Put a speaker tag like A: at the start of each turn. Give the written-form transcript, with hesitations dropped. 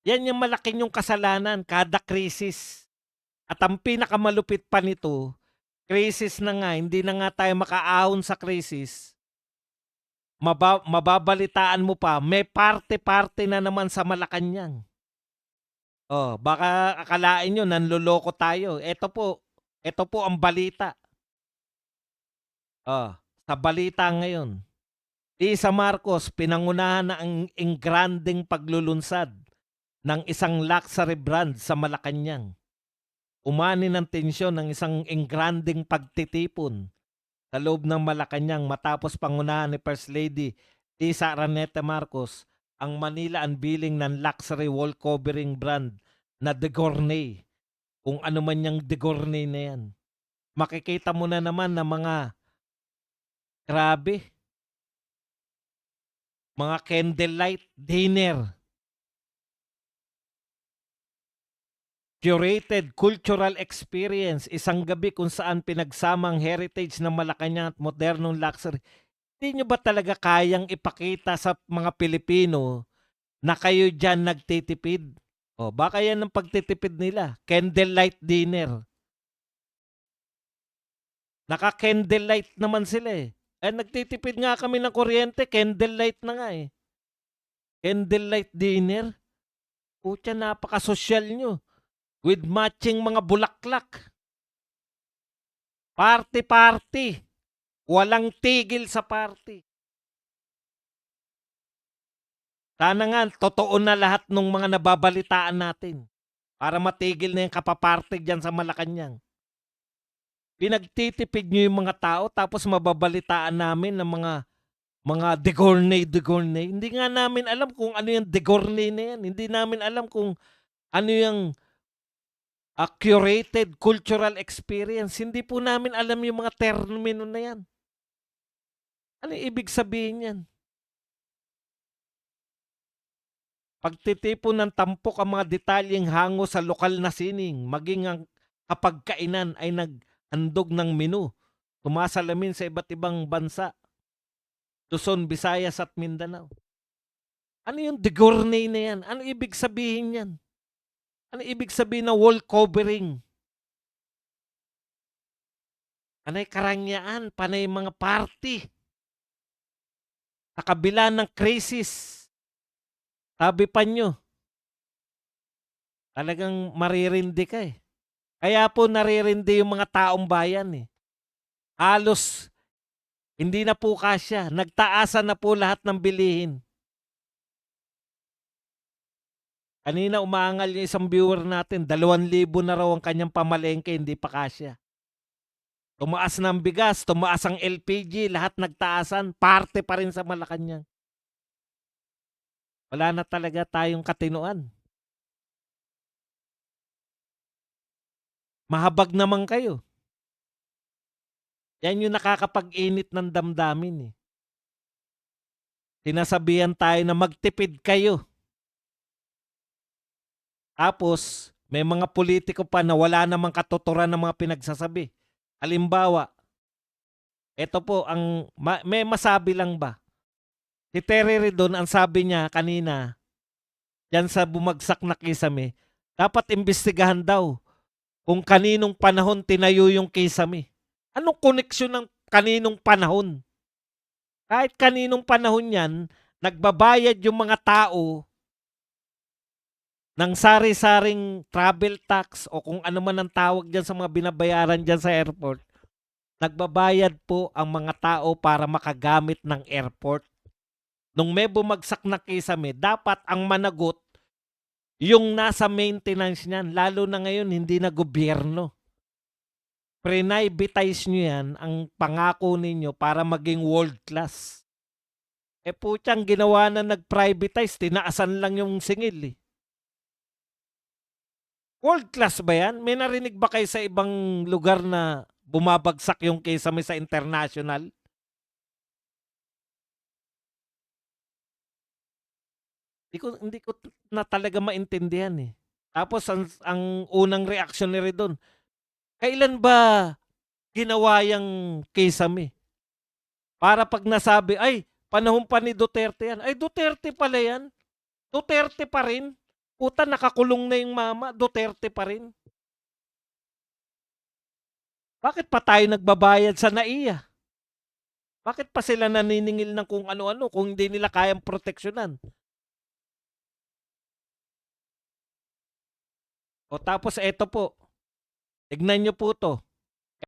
A: Yan yung malaki niyong kasalanan kada krisis. At ang pinakamalupit pa nito, krisis na nga, hindi na nga tayo makaahon sa krisis, mababalitaan mo pa, may parte-parte na naman sa Malacanang. Oh, baka akalain niyo nanloloko tayo. Ito po ang balita. Oh, sa balita ngayon. Isa Marcos pinangunahan na ang engrandeng paglulunsad ng isang luxury brand sa Malacanang. Umani ng tensyon ng isang engrandeng pagtitipon sa loob ng Malacanang matapos pangunahan ni First Lady Lisa Araneta Marcos ang Manila unveiling ng luxury wall covering brand na De Gournay. Kung ano man yung De Gournay na yan. Makikita mo na naman na mga grabe, mga candlelight dinner, curated cultural experience, isang gabi kung saan pinagsamang heritage ng Malacanang at modernong luxury. Hindi nyo ba talaga kayang ipakita sa mga Pilipino na kayo dyan nagtitipid? O, baka yan ang pagtitipid nila. Candlelight dinner. Naka-candlelight naman sila eh. Nagtitipid nga kami ng kuryente, candlelight na nga eh. Candlelight dinner. Putya, napaka-sosyal nyo. With matching mga bulaklak. Party-party. Walang tigil sa party. Sana nga, totoo na lahat ng mga nababalitaan natin. Para matigil na yung kapaparte dyan sa Malacanang. Pinagtitipid nyo yung mga tao tapos mababalitaan namin ng mga De Gournay. Hindi nga namin alam kung ano yung De Gournay na yan. Hindi namin alam kung ano yung curated cultural experience. Hindi po namin alam yung mga termino na yan. Ano yung ibig sabihin yan? Pagtitipon ng tampok ang mga detalyeng hango sa lokal na sining, maging ang kapag kainan ay naghandog ng menu. Tumasalamin sa iba't ibang bansa. Luzon, Visayas at Mindanao. Ano yung De Gournay na yan? Ano ibig sabihin yan? Ano ibig sabihin na wall covering? Panay karangyaan, panay mga party. Sa kabila ng krisis. Sabi pa nyo, talagang maririndi ka eh. Kaya po naririndi yung mga taong bayan eh. Halos hindi na po kasya. Nagtaasan na po lahat ng bilihin. Kanina umaangal yung isang viewer natin, 2,000 na raw ang kanyang pamalengke, hindi pa kasya. Tumaas ng bigas, tumaas ang LPG, lahat nagtaasan, parte pa rin sa Malacanang. Wala na talaga tayong katinuan. Mahabag naman kayo. Yan yung nakakapag-init ng damdamin eh. Sinasabihan tayo na magtipid kayo. Tapos, may mga politiko pa na wala namang katuturan ng mga pinagsasabi. Halimbawa, ito po, may masabi lang ba? Si Terry Ridon, ang sabi niya kanina, dyan sa bumagsak na kisame, dapat imbestigahan daw kung kaninong panahon tinayo yung kisame. Anong koneksyon ng kaninong panahon? Kahit kaninong panahon yan, nagbabayad yung mga tao ng sari-saring travel tax o kung ano man ang tawag dyan sa mga binabayaran dyan sa airport. Nagbabayad po ang mga tao para makagamit ng airport. Nung may bumagsak na kisame, dapat ang managot yung nasa maintenance niyan. Lalo na ngayon, hindi na gobyerno. Privatize nyo yan, ang pangako ninyo para maging world class. Putyang ginawa na nag-privatize, tinaasan lang yung singil eh. World class ba yan? May narinig ba kayo sa ibang lugar na bumabagsak yung kisame sa international? Hindi ko na talaga maintindihan eh. Tapos ang unang reaksyon ni Redon, kailan ba ginawa yung kisame? Para pag nasabi, ay, panahon pa ni Duterte yan. Ay, Duterte pala yan. Duterte pa rin. Puta, nakakulong na yung mama, Duterte pa rin. Bakit pa tayo nagbabayad sa NAIA? Bakit pa sila naniningil ng kung ano-ano kung hindi nila kayang proteksyonan? O tapos eto po, tignan nyo po to.